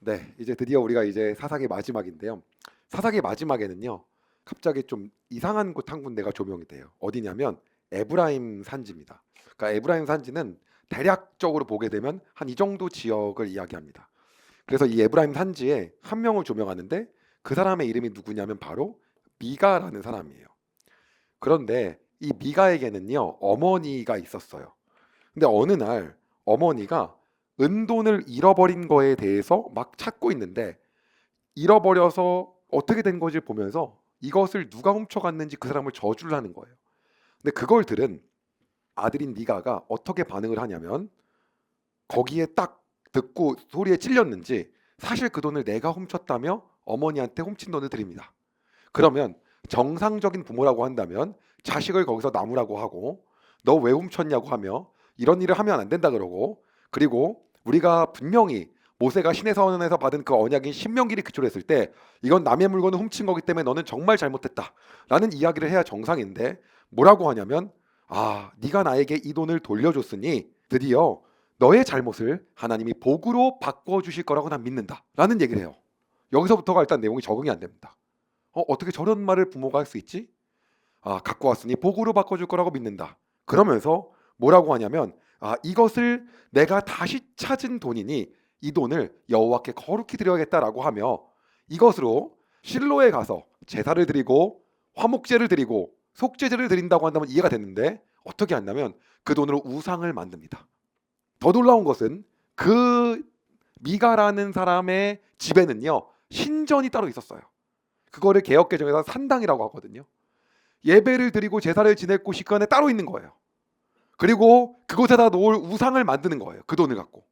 네, 이제 드디어 우리가 이제 사사기 마지막인데요. 사사기 마지막에는요, 갑자기 좀 이상한 곳 한 군데가 조명이 돼요. 어디냐면 에브라임 산지입니다. 그러니까 에브라임 산지는 대략적으로 보게 되면 한 이 정도 지역을 이야기합니다. 그래서 이 에브라임 산지에 한 명을 조명하는데 그 사람의 이름이 누구냐면 바로 미가라는 사람이에요. 그런데 이 미가에게는요, 어머니가 있었어요. 근데 어느 날 어머니가 은돈을 잃어버린 거에 대해서 막 찾고 있는데 잃어버려서 어떻게 된 건지 보면서 이것을 누가 훔쳐갔는지 그 사람을 저주를 하는 거예요. 근데 그걸 들은 아들인 미가가 어떻게 반응을 하냐면 거기에 딱 듣고 소리에 찔렸는지 사실 그 돈을 내가 훔쳤다며 어머니한테 훔친 돈을 드립니다. 그러면 정상적인 부모라고 한다면 자식을 거기서 나무라고 하고 너 왜 훔쳤냐고 하며 이런 일을 하면 안 된다 그러고 그리고 우리가 분명히 모세가 시내 선언에서 받은 그 언약인 신명기를 기초로 했을 때 이건 남의 물건을 훔친 거기 때문에 너는 정말 잘못했다 라는 이야기를 해야 정상인데 뭐라고 하냐면 네가 나에게 이 돈을 돌려줬으니 드디어 너의 잘못을 하나님이 복으로 바꿔주실 거라고 난 믿는다 라는 얘기를 해요. 여기서부터가 일단 내용이 적응이 안 됩니다. 어떻게 저런 말을 부모가 할 수 있지? 갖고 왔으니 복으로 바꿔줄 거라고 믿는다. 그러면서 뭐라고 하냐면 이것을 내가 다시 찾은 돈이니 이 돈을 여호와께 거룩히 드려야겠다라고 하며 이것으로 실로에 가서 제사를 드리고 화목제를 드리고 속죄제를 드린다고 한다면 이해가 됐는데 어떻게 한다면 그 돈으로 우상을 만듭니다. 더 놀라운 것은 그 미가라는 사람의 집에는요 신전이 따로 있었어요. 그거를 개역개정에서 산당이라고 하거든요. 예배를 드리고 제사를 지낼 곳이 그 안에 따로 있는 거예요. 그리고 그곳에다 놓을 우상을 만드는 거예요. 그 돈을 갖고.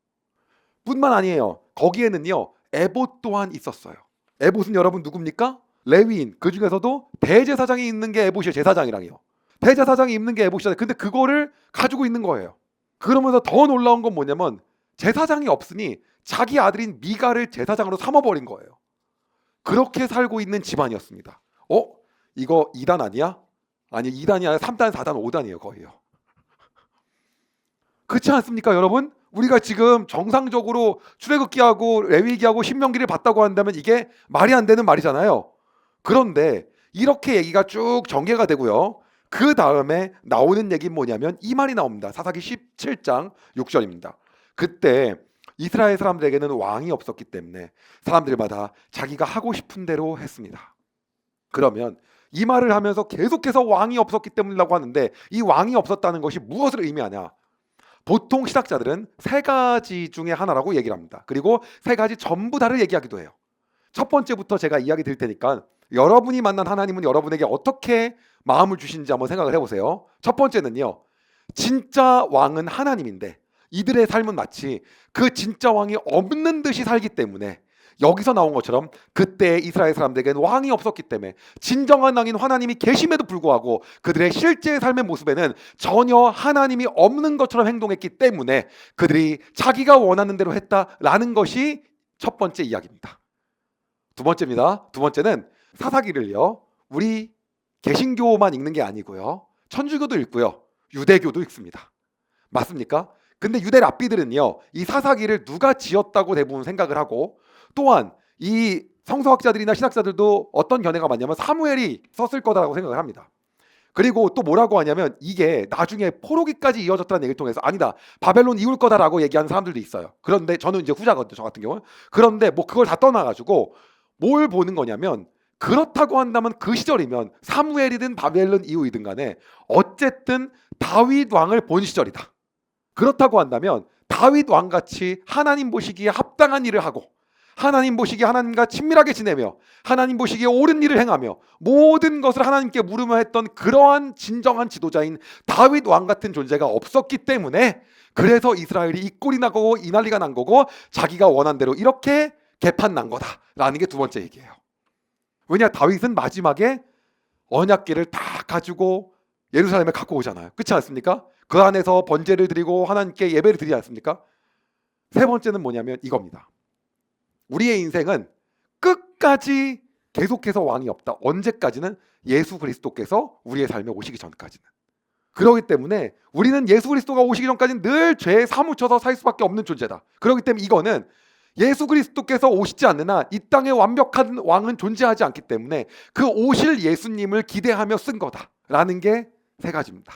뿐만 아니에요. 거기에는요. 에봇 또한 있었어요. 에봇은 여러분 누굽니까? 레위인. 그 중에서도 대제사장이 있는 게 에봇이에요. 제사장이랑요. 대제사장이 입는 게 에봇이잖아요. 근데 그거를 가지고 있는 거예요. 그러면서 더 놀라운 건 뭐냐면 제사장이 없으니 자기 아들인 미가를 제사장으로 삼아버린 거예요. 그렇게 살고 있는 집안이었습니다. 이거 2단 아니야? 아니 2단이 아니라 3단, 4단, 5단이에요 거의요. 그렇지 않습니까 여러분? 우리가 지금 정상적으로 출애굽기하고 레위기하고 신명기를 봤다고 한다면 이게 말이 안 되는 말이잖아요. 그런데 이렇게 얘기가 쭉 전개가 되고요. 그 다음에 나오는 얘기는 뭐냐면 이 말이 나옵니다. 사사기 17장 6절입니다. 그때 이스라엘 사람들에게는 왕이 없었기 때문에 사람들마다 자기가 하고 싶은 대로 했습니다. 그러면 이 말을 하면서 계속해서 왕이 없었기 때문이라고 하는데 이 왕이 없었다는 것이 무엇을 의미하냐? 보통 신학자들은 세 가지 중에 하나라고 얘기를 합니다. 그리고 세 가지 전부 다를 얘기하기도 해요. 첫 번째부터 제가 이야기 드릴 테니까 여러분이 만난 하나님은 여러분에게 어떻게 마음을 주시는지 한번 생각을 해보세요. 첫 번째는요. 진짜 왕은 하나님인데 이들의 삶은 마치 그 진짜 왕이 없는 듯이 살기 때문에 여기서 나온 것처럼 그때 이스라엘 사람들에게는 왕이 없었기 때문에 진정한 왕인 하나님이 계심에도 불구하고 그들의 실제 삶의 모습에는 전혀 하나님이 없는 것처럼 행동했기 때문에 그들이 자기가 원하는 대로 했다라는 것이 첫 번째 이야기입니다. 두 번째입니다. 두 번째는 사사기를요. 우리 개신교만 읽는 게 아니고요. 천주교도 읽고요. 유대교도 읽습니다. 맞습니까? 근데 유대 랍비들은요. 이 사사기를 누가 지었다고 대부분 생각을 하고 또한 이 성서학자들이나 신학자들도 어떤 견해가 많냐면 사무엘이 썼을 거다라고 생각을 합니다. 그리고 또 뭐라고 하냐면 이게 나중에 포로기까지 이어졌다는 얘기를 통해서 아니다. 바벨론 이후일 거다라고 얘기하는 사람들도 있어요. 그런데 저는 이제 후자거든요. 저 같은 경우는. 그런데 뭐 그걸 다 떠나가지고 뭘 보는 거냐면 그렇다고 한다면 그 시절이면 사무엘이든 바벨론 이후이든 간에 어쨌든 다윗 왕을 본 시절이다. 그렇다고 한다면 다윗 왕같이 하나님 보시기에 합당한 일을 하고 하나님 보시기에 하나님과 친밀하게 지내며 하나님 보시기에 옳은 일을 행하며 모든 것을 하나님께 물으며 했던 그러한 진정한 지도자인 다윗 왕 같은 존재가 없었기 때문에 그래서 이스라엘이 이 꼴이 나고 이 난리가 난 거고 자기가 원한 대로 이렇게 개판 난 거다라는 게 두 번째 얘기예요. 왜냐 다윗은 마지막에 언약궤를 다 가지고 예루살렘에 갖고 오잖아요. 그렇지 않습니까? 그 안에서 번제를 드리고 하나님께 예배를 드리지 않습니까? 세 번째는 뭐냐면 이겁니다. 우리의 인생은 끝까지 계속해서 왕이 없다. 언제까지는? 예수 그리스도께서 우리의 삶에 오시기 전까지는. 그렇기 때문에 우리는 예수 그리스도가 오시기 전까지는 늘 죄에 사무쳐서 살 수밖에 없는 존재다. 그렇기 때문에 이거는 예수 그리스도께서 오시지 않는 한 이 땅에 완벽한 왕은 존재하지 않기 때문에 그 오실 예수님을 기대하며 쓴 거다라는 게 세 가지입니다.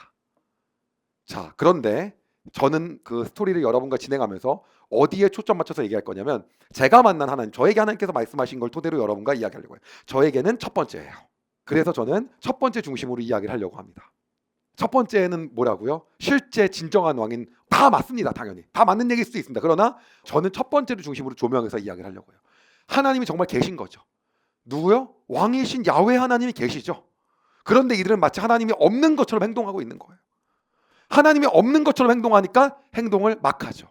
자, 그런데 저는 그 스토리를 여러분과 진행하면서 어디에 초점 맞춰서 얘기할 거냐면, 제가 만난 하나님, 저에게 하나님께서 말씀하신 걸 토대로 여러분과 이야기하려고 해요. 저에게는 첫 번째예요. 그래서 저는 첫 번째 중심으로 이야기를 하려고 합니다. 첫 번째는 뭐라고요? 실제 진정한 왕인, 다 맞습니다. 당연히 다 맞는 얘기일 수도 있습니다. 그러나 저는 첫 번째를 중심으로 조명해서 이야기를 하려고 해요. 하나님이 정말 계신 거죠. 누구요? 왕이신 야훼 하나님이 계시죠. 그런데 이들은 마치 하나님이 없는 것처럼 행동하고 있는 거예요. 하나님이 없는 것처럼 행동하니까 행동을 막 하죠.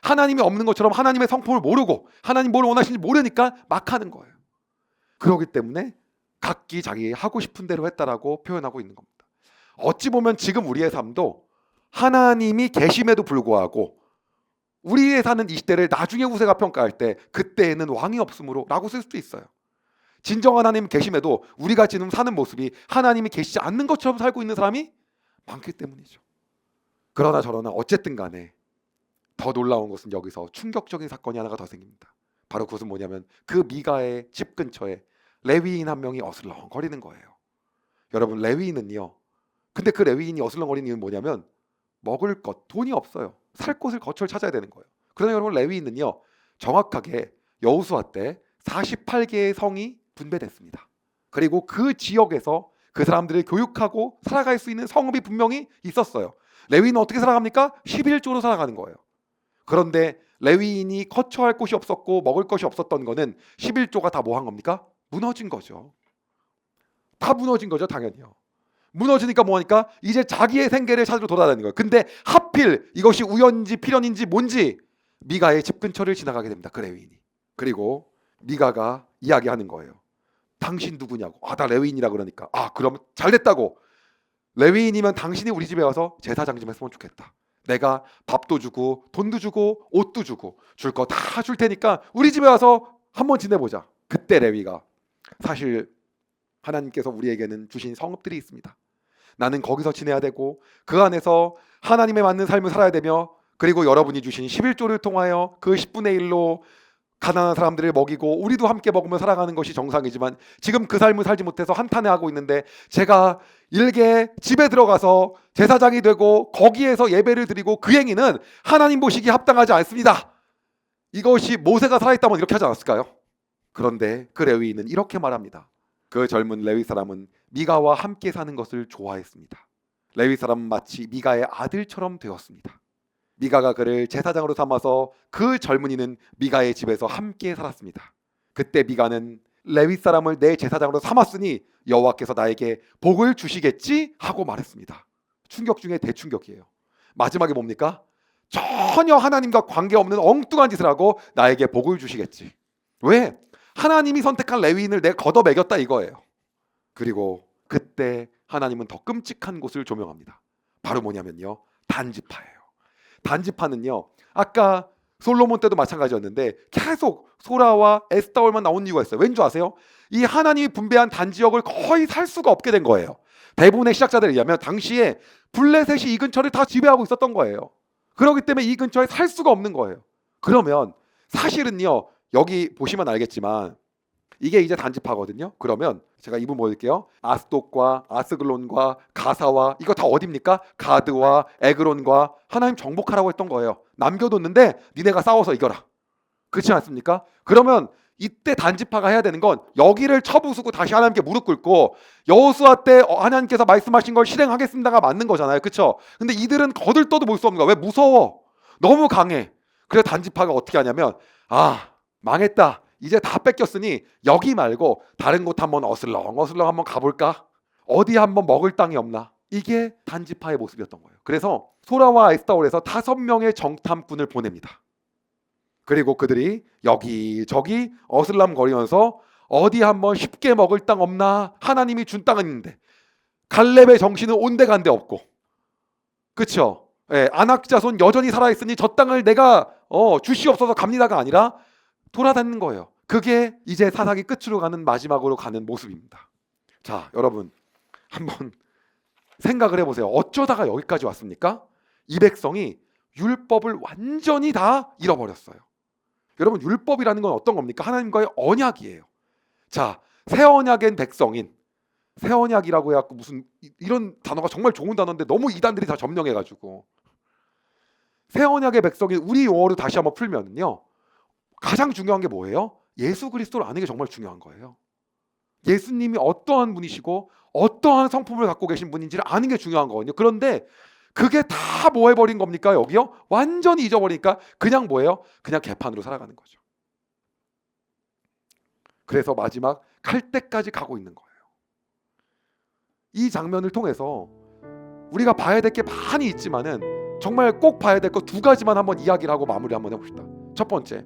하나님이 없는 것처럼 하나님의 성품을 모르고 하나님 뭘 원하시는지 모르니까 막 하는 거예요. 그렇기 때문에 각기 자기 하고 싶은 대로 했다라고 표현하고 있는 겁니다. 어찌 보면 지금 우리의 삶도 하나님이 계심에도 불구하고 우리의 사는 이 시대를 나중에 후세가 평가할 때 그때에는 왕이 없으므로 라고 쓸 수도 있어요. 진정한 하나님 계심에도 우리가 지금 사는 모습이 하나님이 계시지 않는 것처럼 살고 있는 사람이 많기 때문이죠. 그러나 저러나 어쨌든 간에 더 놀라운 것은 여기서 충격적인 사건이 하나가 더 생깁니다. 바로 그것은 뭐냐면 그 미가의 집 근처에 레위인 한 명이 어슬렁거리는 거예요. 여러분, 레위인은요, 근데 그 레위인이 어슬렁거리는 이유는 뭐냐면 먹을 것, 돈이 없어요. 살 곳을 거처를 찾아야 되는 거예요. 그러나 여러분, 레위인은요 정확하게 여호수아 때 48개의 성이 분배됐습니다. 그리고 그 지역에서 그 사람들을 교육하고 살아갈 수 있는 성읍이 분명히 있었어요. 레위인은 어떻게 살아갑니까? 11조로 살아가는 거예요. 그런데 레위인이 거처할 곳이 없었고 먹을 것이 없었던 거는 11조가 다 뭐 한 겁니까? 무너진 거죠. 다 무너진 거죠, 당연히요. 무너지니까 뭐하니까 이제 자기의 생계를 찾으러 돌아다니는 거예요. 근데 하필 이것이 우연인지 필연인지 뭔지 미가의 집 근처를 지나가게 됩니다. 그 레위인이. 그리고 미가가 이야기하는 거예요. 당신 누구냐고. 나 레위인이라 그러니까. 그럼 잘됐다고. 레위인이면 당신이 우리 집에 와서 제사장 좀 했으면 좋겠다. 내가 밥도 주고 돈도 주고 옷도 주고 줄 거 다 줄 테니까 우리 집에 와서 한번 지내보자. 그때 레위가, 사실 하나님께서 우리에게는 주신 성읍들이 있습니다. 나는 거기서 지내야 되고 그 안에서 하나님에 맞는 삶을 살아야 되며, 그리고 여러분이 주신 11조를 통하여 그 10분의 1로 가난한 사람들을 먹이고 우리도 함께 먹으며 살아가는 것이 정상이지만 지금 그 삶을 살지 못해서 한탄해하고 있는데, 제가 일개 집에 들어가서 제사장이 되고 거기에서 예배를 드리고 그 행위는 하나님 보시기에 합당하지 않습니다. 이것이 모세가 살아있다면 이렇게 하지 않았을까요? 그런데 그 레위인은 이렇게 말합니다. 그 젊은 레위 사람은 미가와 함께 사는 것을 좋아했습니다. 레위 사람은 마치 미가의 아들처럼 되었습니다. 미가가 그를 제사장으로 삼아서 그 젊은이는 미가의 집에서 함께 살았습니다. 그때 미가는 레위 사람을 내 제사장으로 삼았으니 여호와께서 나에게 복을 주시겠지 하고 말했습니다. 충격 중에 대충격이에요. 마지막에 뭡니까? 전혀 하나님과 관계없는 엉뚱한 짓을 하고 나에게 복을 주시겠지. 왜? 하나님이 선택한 레위인을 내가 걷어매겼다 이거예요. 그리고 그때 하나님은 더 끔찍한 곳을 조명합니다. 바로 뭐냐면요, 단지파예요. 단지파는요, 아까 솔로몬 때도 마찬가지였는데 계속 소라와 에스타올만 나온 이유가 있어요. 왠지 아세요? 이 하나님이 분배한 단지역을 거의 살 수가 없게 된 거예요. 대부분의 시작자들에 의하면 당시에 블레셋이 이 근처를 다 지배하고 있었던 거예요. 그렇기 때문에 이 근처에 살 수가 없는 거예요. 그러면 사실은요, 여기 보시면 알겠지만 이게 이제 단지파거든요. 그러면 제가 이분 보여드릴게요. 아스돗과 아스글론과 가사와 이거 다 어디입니까? 가드와 에그론과 하나님 정복하라고 했던 거예요. 남겨뒀는데 니네가 싸워서 이겨라. 그렇지 않습니까? 그러면 이때 단지파가 해야 되는 건 여기를 쳐부수고 다시 하나님께 무릎 꿇고 여호수아 때 하나님께서 말씀하신 걸 실행하겠습니다가 맞는 거잖아요. 그렇죠? 근데 이들은 거들떠도 볼 수 없는 거야. 왜? 무서워. 너무 강해. 그래서 단지파가 어떻게 하냐면, 망했다. 이제 다 뺏겼으니 여기 말고 다른 곳 한번 어슬렁 한번 가볼까? 어디 한번 먹을 땅이 없나? 이게 단지파의 모습이었던 거예요. 그래서 소라와 에스타올에서 5명의 정탐꾼을 보냅니다. 그리고 그들이 여기저기 어슬렁거리면서 어디 한번 쉽게 먹을 땅 없나? 하나님이 준 땅은 있는데 갈렙의 정신은 온데간데 없고, 그렇죠? 아낙 자손 여전히 살아있으니 저 땅을 내가 주시옵소서 갑니다가 아니라 돌아다니는 거예요. 그게 이제 사사기 끝으로 가는, 마지막으로 가는 모습입니다. 자, 여러분 한번 생각을 해보세요. 어쩌다가 여기까지 왔습니까? 이 백성이 율법을 완전히 다 잃어버렸어요. 여러분, 율법이라는 건 어떤 겁니까? 하나님과의 언약이에요. 자, 새 언약엔 백성인, 새 언약이라고 해갖고 무슨 이런 단어가 정말 좋은 단어인데 너무 이단들이 다 점령해가지고, 새 언약의 백성인 우리 용어로 다시 한번 풀면요, 가장 중요한 게 뭐예요? 예수 그리스도를 아는 게 정말 중요한 거예요. 예수님이 어떠한 분이시고 어떠한 성품을 갖고 계신 분인지를 아는 게 중요한 거거든요. 그런데 그게 다 뭐 해버린 겁니까? 여기요? 완전히 잊어버리니까 그냥 뭐예요? 그냥 개판으로 살아가는 거죠. 그래서 마지막 갈 때까지 가고 있는 거예요. 이 장면을 통해서 우리가 봐야 될 게 많이 있지만은 정말 꼭 봐야 될 거 두 가지만 한번 이야기를 하고 마무리 한번 해봅시다. 첫 번째,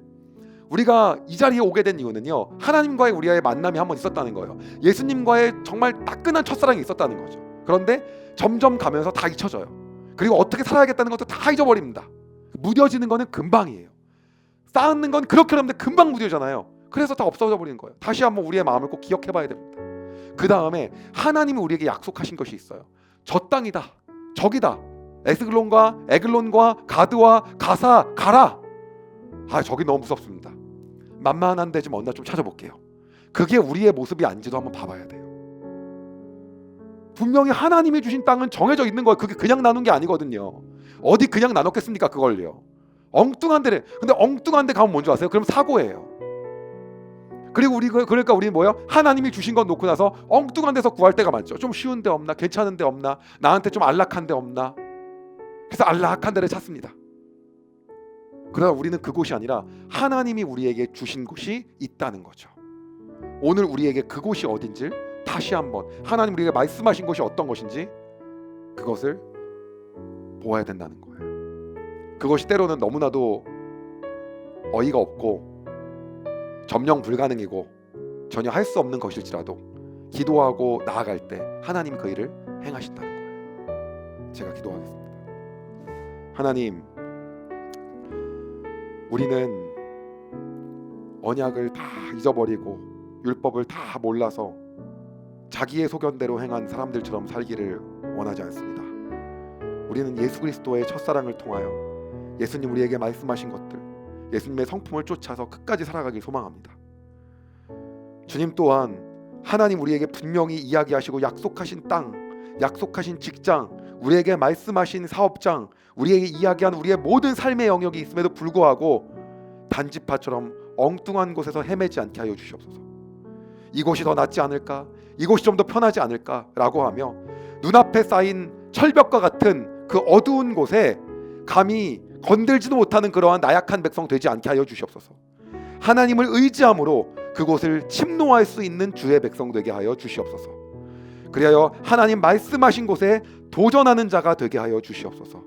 우리가 이 자리에 오게 된 이유는요, 하나님과의 우리의 만남이 한번 있었다는 거예요. 예수님과의 정말 따끈한 첫사랑이 있었다는 거죠. 그런데 점점 가면서 다 잊혀져요. 그리고 어떻게 살아야겠다는 것도 다 잊어버립니다. 무뎌지는 거는 금방이에요. 쌓는 건 그렇게 하는데 금방 무뎌잖아요. 그래서 다 없어져 버리는 거예요. 다시 한번 우리의 마음을 꼭 기억해 봐야 됩니다. 그 다음에 하나님이 우리에게 약속하신 것이 있어요. 저 땅이다, 저기다, 에스글론과 에글론과 가드와 가사 가라. 저기 너무 무섭습니다. 만만한 데 좀 어디나 좀 찾아볼게요. 그게 우리의 모습이 아닌지도 한번 봐봐야 돼요. 분명히 하나님이 주신 땅은 정해져 있는 거예요. 그게 그냥 나눈 게 아니거든요. 어디 그냥 나눴겠습니까? 그걸요. 엉뚱한 데를. 근데 엉뚱한 데 가면 뭔지 아세요? 그럼 사고예요. 그리고 그러니까 우리 뭐예요? 하나님이 주신 건 놓고 나서 엉뚱한 데서 구할 때가 많죠. 좀 쉬운 데 없나? 괜찮은 데 없나? 나한테 좀 안락한 데 없나? 그래서 안락한 데를 찾습니다. 그러나 우리는 그곳이 아니라 하나님이 우리에게 주신 곳이 있다는 거죠. 오늘 우리에게 그곳이 어딘지 다시 한번 하나님 우리에게 말씀하신 것이 어떤 것인지 그것을 보아야 된다는 거예요. 그것이 때로는 너무나도 어이가 없고 점령 불가능이고 전혀 할 수 없는 것일지라도 기도하고 나아갈 때 하나님 그 일을 행하신다는 거예요. 제가 기도하겠습니다. 하나님, 우리는 언약을 다 잊어버리고 율법을 다 몰라서 자기의 소견대로 행한 사람들처럼 살기를 원하지 않습니다. 우리는 예수 그리스도의 첫사랑을 통하여 예수님 우리에게 말씀하신 것들, 예수님의 성품을 쫓아서 끝까지 살아가길 소망합니다. 주님 또한 하나님 우리에게 분명히 이야기하시고 약속하신 땅, 약속하신 직장, 우리에게 말씀하신 사업장, 우리에게 이야기한 우리의 모든 삶의 영역이 있음에도 불구하고 단지파처럼 엉뚱한 곳에서 헤매지 않게 하여 주시옵소서. 이곳이 더 낫지 않을까? 이곳이 좀 더 편하지 않을까? 라고 하며 눈앞에 쌓인 철벽과 같은 그 어두운 곳에 감히 건들지도 못하는 그러한 나약한 백성 되지 않게 하여 주시옵소서. 하나님을 의지함으로 그곳을 침노할 수 있는 주의 백성 되게 하여 주시옵소서. 그리하여 하나님 말씀하신 곳에 도전하는 자가 되게 하여 주시옵소서.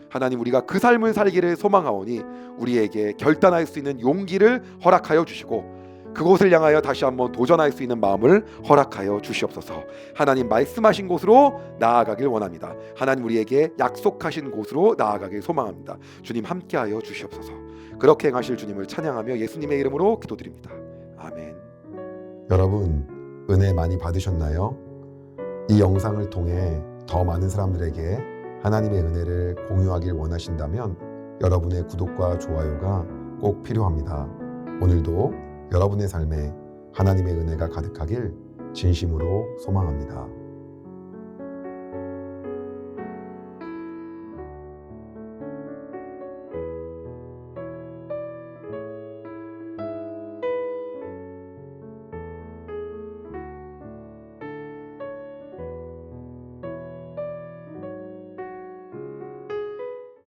하나님, 우리가 그 삶을 살기를 소망하오니 우리에게 결단할 수 있는 용기를 허락하여 주시고 그곳을 향하여 다시 한번 도전할 수 있는 마음을 허락하여 주시옵소서. 하나님 말씀하신 곳으로 나아가길 원합니다. 하나님 우리에게 약속하신 곳으로 나아가길 소망합니다. 주님 함께하여 주시옵소서. 그렇게 행하실 주님을 찬양하며 예수님의 이름으로 기도드립니다. 아멘. 여러분, 은혜 많이 받으셨나요? 이 영상을 통해 더 많은 사람들에게 하나님의 은혜를 공유하길 원하신다면 여러분의 구독과 좋아요가 꼭 필요합니다. 오늘도 여러분의 삶에 하나님의 은혜가 가득하길 진심으로 소망합니다.